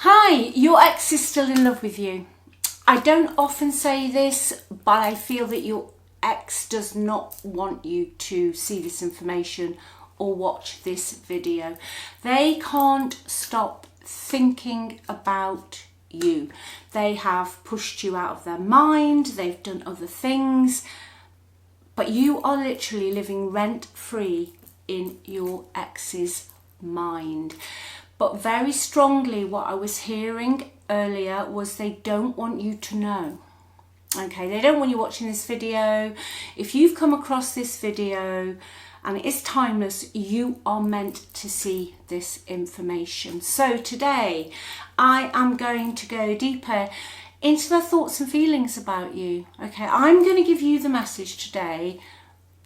Hi, your ex is still in love with you. I don't often say this, but I feel that your ex does not want you to see this information or watch this video. They can't stop thinking about you. They have pushed you out of their mind, they've done other things, but you are literally living rent-free in your ex's mind. But very strongly, what I was hearing earlier was they don't want you to know. Okay, they don't want you watching this video. If you've come across this video and it is timeless, you are meant to see this information. So today, I am going to go deeper into their thoughts and feelings about you. Okay, I'm going to give you the message today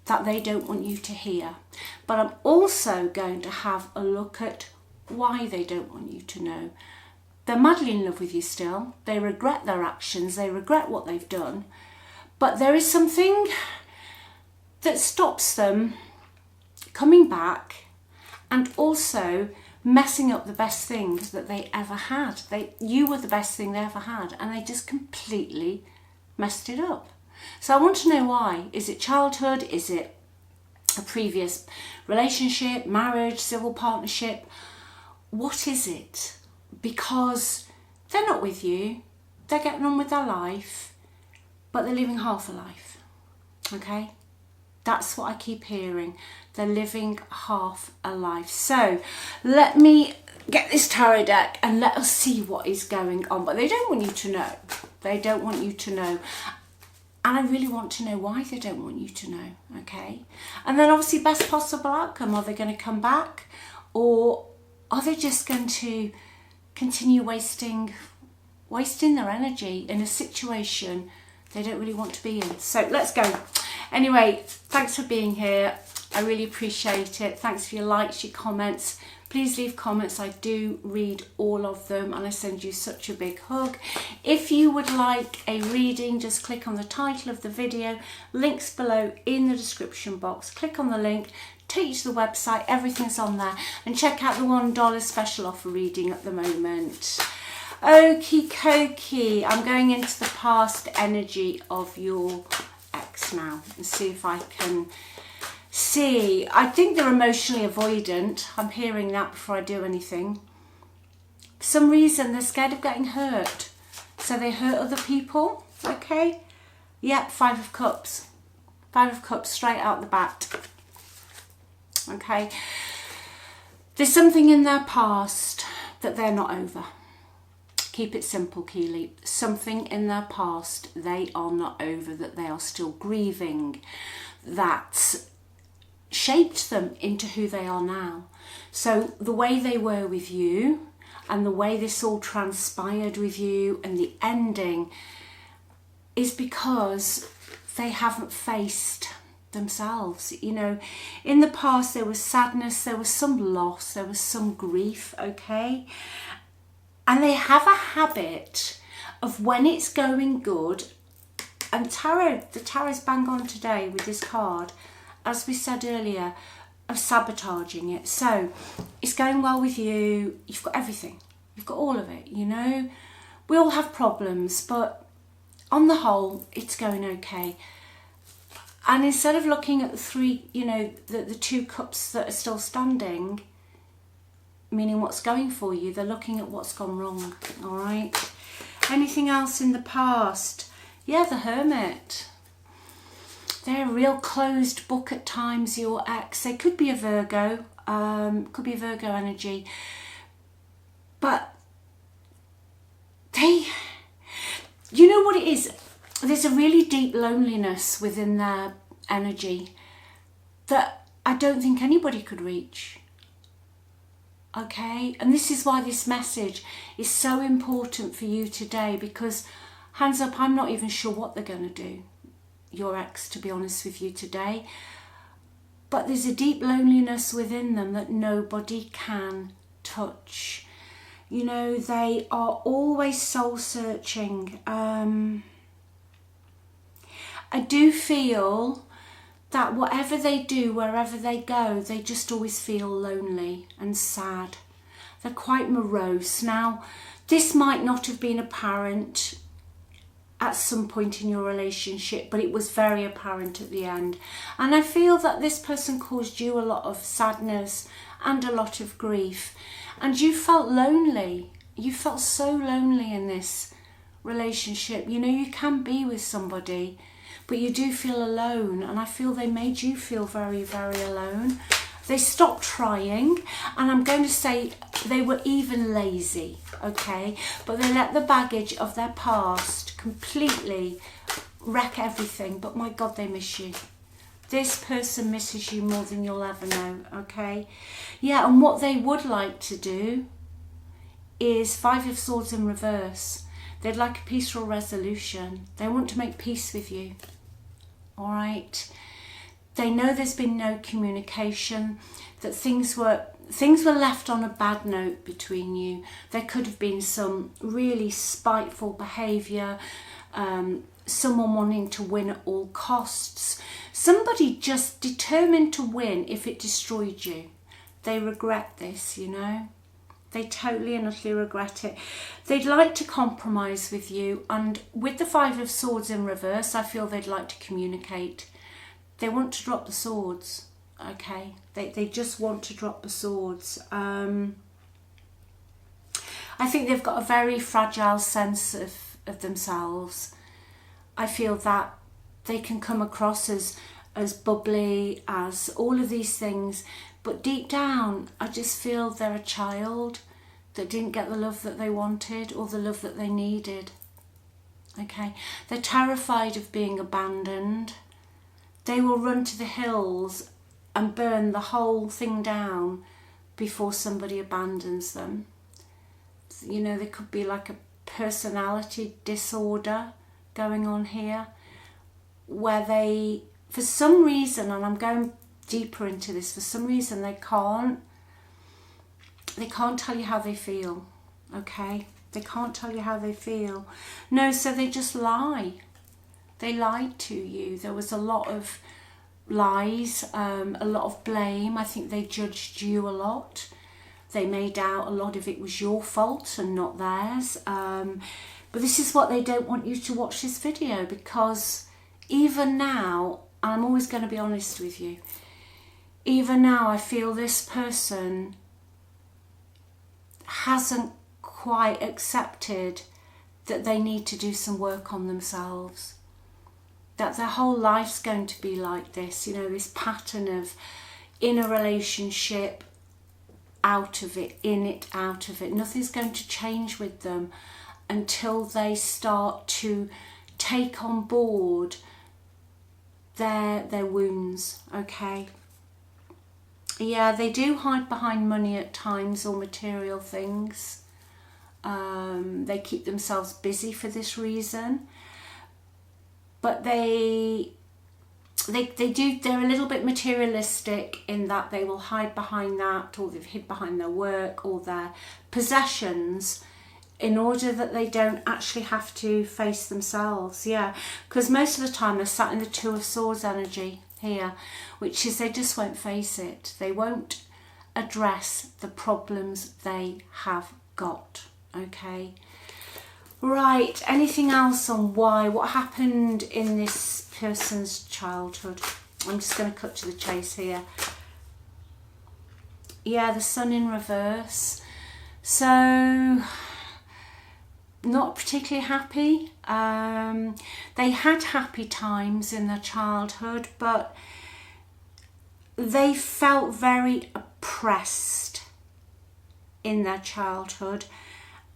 that they don't want you to hear. But I'm also going to have a look at why they don't want you to know. They're madly in love with you still. They regret their actions. They regret what they've done. But there is something that stops them coming back and also messing up the best things that they ever had. You were the best thing they ever had, and they just completely messed it up. So I want to know why. Is it childhood? Is it a previous relationship, marriage, civil partnership? What is it? Because they're not with you, they're getting on with their life, but they're living half a life. Okay? That's what I keep hearing. They're living half a life. So let me get this tarot deck and let us see what is going on. But they don't want you to know. They don't want you to know. And I really want to know why they don't want you to know. Okay? And then obviously best possible outcome. Are they going to come back? Or are they just going to continue wasting their energy in a situation they don't really want to be in? So let's go. Anyway, thanks for being here. I really appreciate it. Thanks for your likes, your comments. Please leave comments. I do read all of them and I send you such a big hug. If you would like a reading, just click on the title of the video. Links below in the description box. Click on the link. Take you to the website, everything's on there, and check out the $1 special offer reading at the moment. Okie dokie, I'm going into the past energy of your ex now and see if I can see. I think they're emotionally avoidant. I'm hearing that before I do anything. For some reason, they're scared of getting hurt, so they hurt other people. Okay, yeah, Five of Cups. Five of Cups straight out the bat. Okay, there's something in their past that they're not over. Keep it simple, Keeley. Something in their past they are not over, that they are still grieving, that shaped them into who they are now. So the way they were with you and the way this all transpired with you and the ending is because they haven't faced themselves. You know, in the past there was sadness, there was some loss, there was some grief, okay? And they have a habit of when it's going good, and the tarot's bang on today with this card, as we said earlier, of sabotaging it. So it's going well with you, you've got everything, you've got all of it, you know? We all have problems, but on the whole, it's going okay. And instead of looking at the three, you know, the two cups that are still standing, meaning what's going for you, they're looking at what's gone wrong, all right? Anything else in the past? Yeah, the Hermit. They're a real closed book at times, your ex. They could be a Virgo, energy. But you know what it is? There's a really deep loneliness within their energy that I don't think anybody could reach. Okay? And this is why this message is so important for you today, because hands up, I'm not even sure what they're going to do, your ex, to be honest with you today. But there's a deep loneliness within them that nobody can touch. You know, they are always soul searching. I do feel that whatever they do, wherever they go, they just always feel lonely and sad. They're quite morose. Now, This might not have been apparent at some point in your relationship, but it was very apparent at the end. And I feel that this person caused you a lot of sadness and a lot of grief. And you felt lonely. You felt so lonely in this relationship. You know, you can be with somebody, but you do feel alone. And I feel they made you feel very, very alone. They stopped trying, and I'm going to say they were even lazy, okay? But they let the baggage of their past completely wreck everything. But my God, they miss you. This person misses you more than you'll ever know, okay? Yeah, and what they would like to do is 5 of Swords in reverse. They'd like a peaceful resolution. They want to make peace with you, all right? They know there's been no communication, that things were left on a bad note between you. There could have been some really spiteful behaviour, someone wanting to win at all costs, somebody just determined to win if it destroyed you. They regret this, you know. They totally and utterly regret it. They'd like to compromise with you, and with the 5 of Swords in reverse, I feel they'd like to communicate. They want to drop the swords, okay? They just want to drop the swords. I think they've got a very fragile sense of themselves. I feel that they can come across as bubbly, as all of these things, but deep down, I just feel they're a child that didn't get the love that they wanted or the love that they needed, okay? They're terrified of being abandoned. They will run to the hills and burn the whole thing down before somebody abandons them. You know, there could be like a personality disorder going on here, where they, for some reason, and I'm going deeper into this, for some reason they can't tell you how they feel, okay? They can't tell you how they feel. No, so they just lie. They lied to you. There was a lot of lies, a lot of blame. I think they judged you a lot. They made out a lot of it was your fault and not theirs. But this is what they don't want you to watch this video, because even now, and I'm always going to be honest with you, even now I feel this person hasn't quite accepted that they need to do some work on themselves. That their whole life's going to be like this, you know, this pattern of in a relationship, out of it, in it, out of it. Nothing's going to change with them until they start to take on board their wounds, okay? Yeah, they do hide behind money at times or material things. They keep themselves busy for this reason. But they're a little bit materialistic in that they will hide behind that, or they've hid behind their work or their possessions in order that they don't actually have to face themselves. Yeah, because most of the time they're sat in the 2 of Swords energy here, which is they just won't face it. They won't address the problems they have got, okay? Right, anything else on why? What happened in this person's childhood? I'm just going to cut to the chase here. Yeah, the Sun in reverse. So, not particularly happy. They had happy times in their childhood, but they felt very oppressed in their childhood.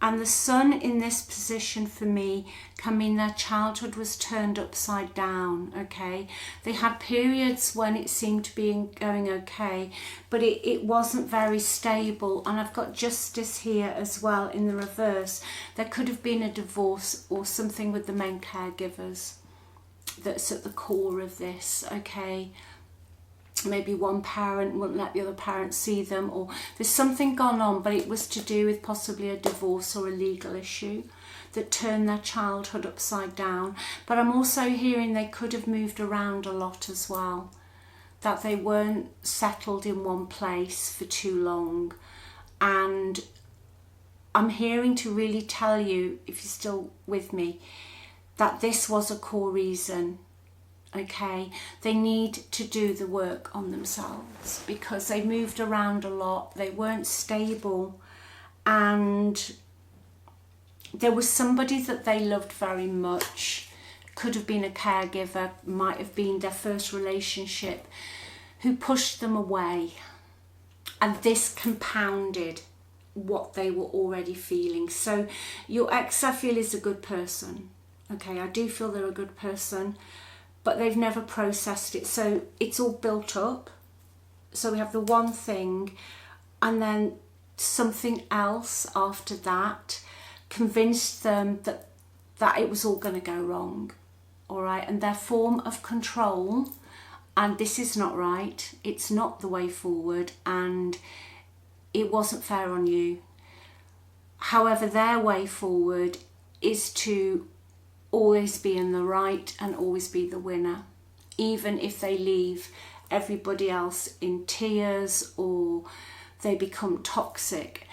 And the Sun in this position for me can mean their childhood was turned upside down, okay? They had periods when it seemed to be going okay, but it wasn't very stable. And I've got Justice here as well in the reverse. There could have been a divorce or something with the main caregivers that's at the core of this, okay? Maybe one parent wouldn't let the other parent see them, or there's something gone on, but it was to do with possibly a divorce or a legal issue that turned their childhood upside down. But I'm also hearing they could have moved around a lot as well, that they weren't settled in one place for too long, and I'm hearing to really tell you, if you're still with me, that this was a core reason. Okay, they need to do the work on themselves because they moved around a lot, they weren't stable, and there was somebody that they loved very much, could have been a caregiver, might have been their first relationship, who pushed them away, and this compounded what they were already feeling. So your ex, I feel, is a good person. Okay, I do feel they're a good person, but they've never processed it, so it's all built up. So we have the one thing and then something else after that convinced them that it was all going to go wrong. All right, and their form of control, and this is not right, it's not the way forward, and it wasn't fair on you. However, their way forward is to always be in the right and always be the winner, even if they leave everybody else in tears or they become toxic.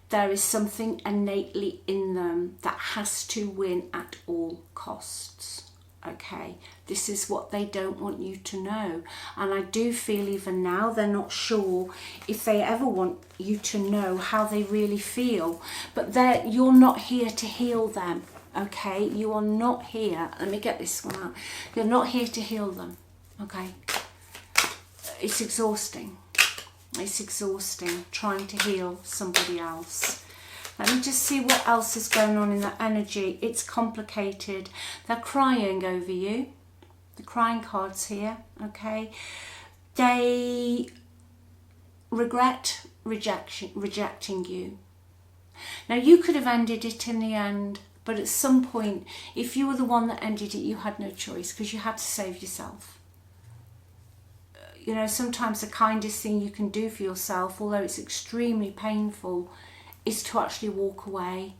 There is something innately in them that has to win at all costs. Okay, this is what they don't want you to know, and I do feel even now they're not sure if they ever want you to know how they really feel, but you're not here to heal them. Okay, you are not here. Let me get this one out. You're not here to heal them. Okay, it's exhausting. It's exhausting trying to heal somebody else. Let me just see what else is going on in that energy. It's complicated. They're crying over you. The crying cards here. Okay, they regret rejecting you. Now you could have ended it in the end. But at some point, if you were the one that ended it, you had no choice because you had to save yourself. You know, sometimes the kindest thing you can do for yourself, although it's extremely painful, is to actually walk away,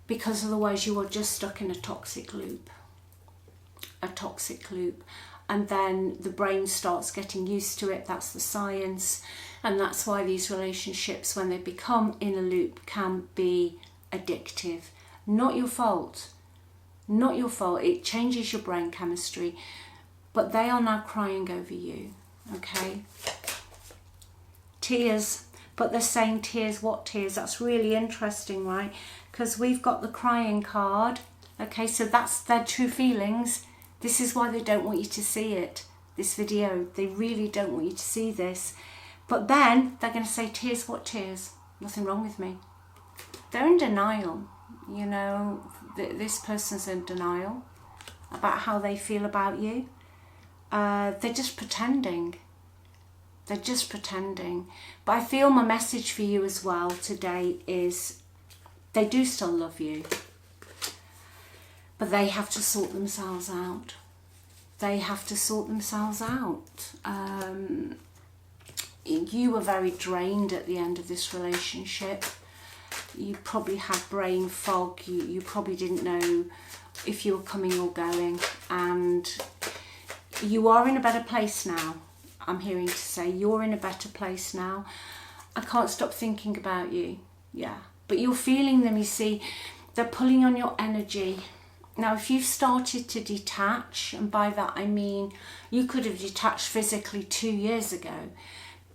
because otherwise you are just stuck in a toxic loop. A toxic loop. And then the brain starts getting used to it. That's the science. And that's why these relationships, when they become in a loop, can be addictive. Not your fault. Not your fault. It changes your brain chemistry. But they are now crying over you. Okay? Tears. But they're saying tears. What tears? That's really interesting, right? Because we've got the crying card. Okay, so that's their true feelings. This is why they don't want you to see it. This video. They really don't want you to see this. But then they're going to say, tears. What tears? Nothing wrong with me. They're in denial. You know, this person's in denial about how they feel about you. They're just pretending. They're just pretending. But I feel my message for you as well today is they do still love you. But they have to sort themselves out. They have to sort themselves out. You were very drained at the end of this relationship. You probably had brain fog. You probably didn't know if you were coming or going. And you are in a better place now. I'm hearing to say you're in a better place now. I can't stop thinking about you. Yeah. But you're feeling them, you see. They're pulling on your energy. Now, if you've started to detach, and by that I mean you could have detached physically 2 years ago,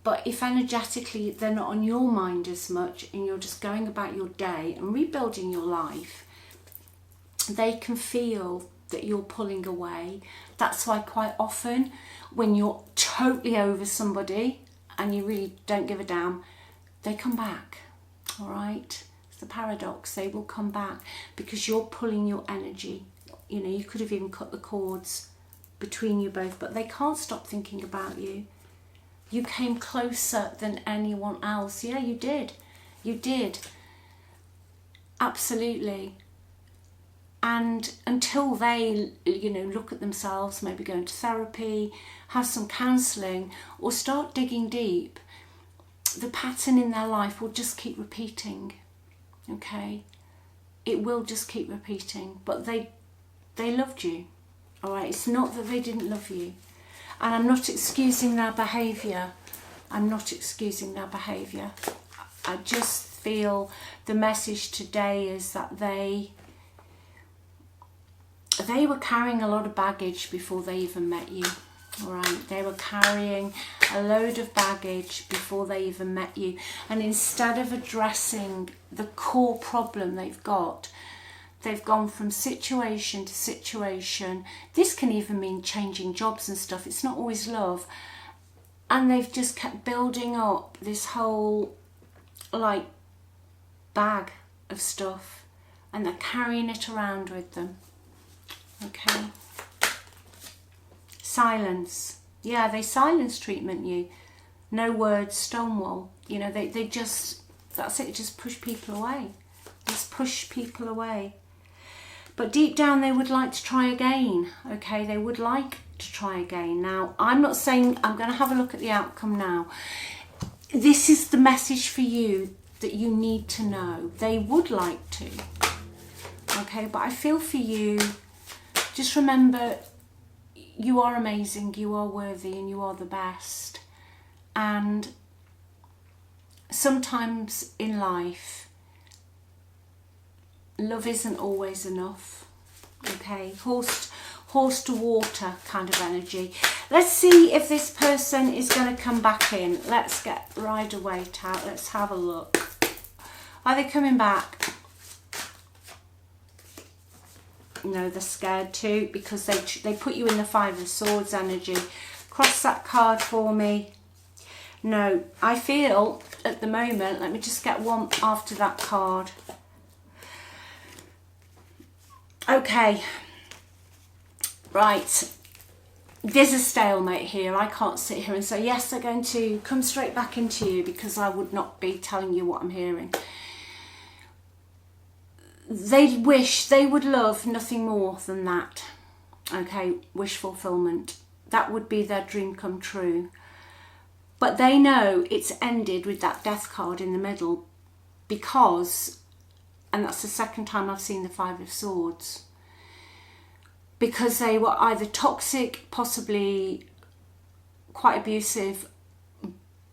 but if energetically they're not on your mind as much and you're just going about your day and rebuilding your life, they can feel that you're pulling away. That's why quite often when you're totally over somebody and you really don't give a damn, they come back, all right? It's the paradox. They will come back because you're pulling your energy. You know, you could have even cut the cords between you both, but they can't stop thinking about you. You came closer than anyone else. Yeah, you did. You did. Absolutely. And until they, you know, look at themselves, maybe go into therapy, have some counselling, or start digging deep, the pattern in their life will just keep repeating. Okay? It will just keep repeating. But they loved you. All right? It's not that they didn't love you. And I'm not excusing their behaviour. I'm not excusing their behaviour. I just feel the message today is that they were carrying a lot of baggage before they even met you. All right, they were carrying a load of baggage before they even met you, and instead of addressing the core problem they've got, they've gone from situation to situation. This can even mean changing jobs and stuff. It's not always love. And they've just kept building up this whole like bag of stuff, and they're carrying it around with them. Okay. Silence. Yeah, they silence treatment you. No words, stonewall. You know, they just, that's it, just push people away. Just push people away. But deep down they would like to try again. Okay, they would like to try again. Now, I'm not saying, I'm going to have a look at the outcome now. This is the message for you that you need to know. They would like to. Okay, but I feel for you, just remember, you are amazing, you are worthy, and you are the best. And sometimes in life, love isn't always enough. Okay, horse to water kind of energy. Let's see if this person is going to come back in. Let's get Rider-Waite out. Let's have a look. Are they coming back? No, they're scared too, because they put you in the Five of Swords energy. Cross that card for me. No, I feel at the moment, let me just get one after that card. Okay, right, there's a stalemate here. I can't sit here and say, yes, they're going to come straight back into you, because I would not be telling you what I'm hearing. They wish, they would love nothing more than that. Okay, wish fulfillment. That would be their dream come true. But they know it's ended with that death card in the middle, because, and that's the second time I've seen the Five of Swords, because they were either toxic, possibly quite abusive,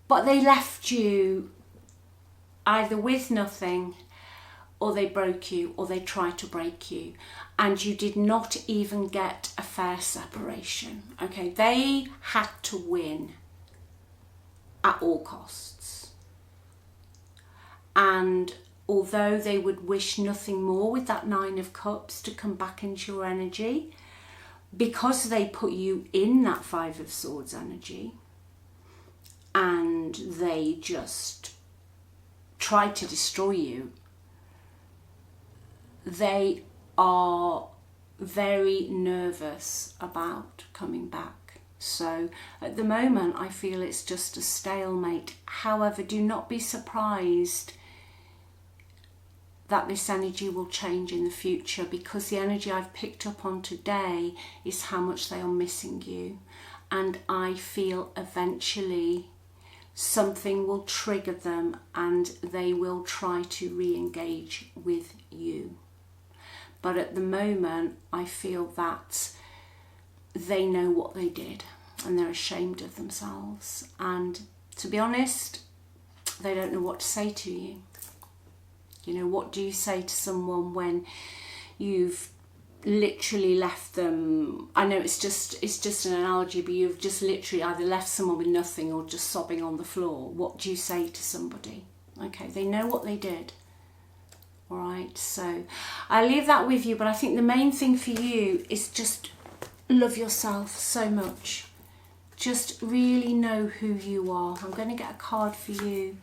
but they left you either with nothing, or they broke you, or they tried to break you, and you did not even get a fair separation. Okay, they had to win at all costs. And although they would wish nothing more with that Nine of Cups to come back into your energy, because they put you in that Five of Swords energy, and they just tried to destroy you, they are very nervous about coming back. So at the moment, I feel it's just a stalemate. However, do not be surprised that this energy will change in the future, because the energy I've picked up on today is how much they are missing you. And I feel eventually something will trigger them and they will try to re-engage with you. But at the moment, I feel that they know what they did and they're ashamed of themselves. And to be honest, they don't know what to say to you. You know, what do you say to someone when you've literally left them? I know it's just an analogy, but you've just literally either left someone with nothing or just sobbing on the floor. What do you say to somebody? Okay, they know what they did. All right, so I leave that with you, but I think the main thing for you is just love yourself so much. Just really know who you are. I'm going to get a card for you.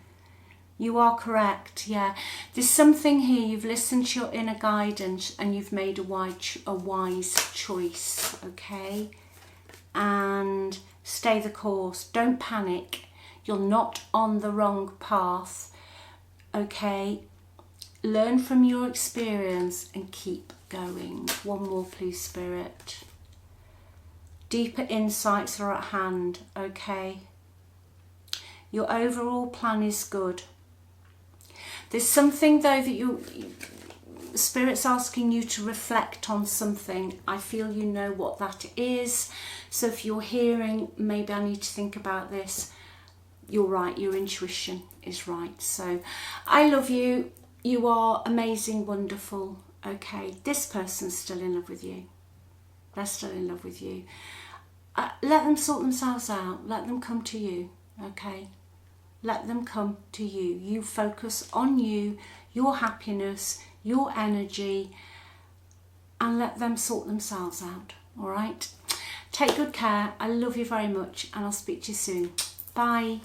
You are correct, yeah. There's something here, you've listened to your inner guidance and you've made a wise choice, okay? And stay the course. Don't panic. You're not on the wrong path, okay? Learn from your experience and keep going. One more, please, Spirit. Deeper insights are at hand, okay? Your overall plan is good. There's something, though, that Spirit's asking you to reflect on something. I feel you know what that is. So if you're hearing, maybe I need to think about this, you're right, your intuition is right. So I love you. You are amazing, wonderful. Okay, this person's still in love with you. They're still in love with you. Let them sort themselves out. Let them come to you. Okay, let them come to you. You focus on you, your happiness, your energy, and let them sort themselves out. All right, take good care. I love you very much, and I'll speak to you soon. Bye.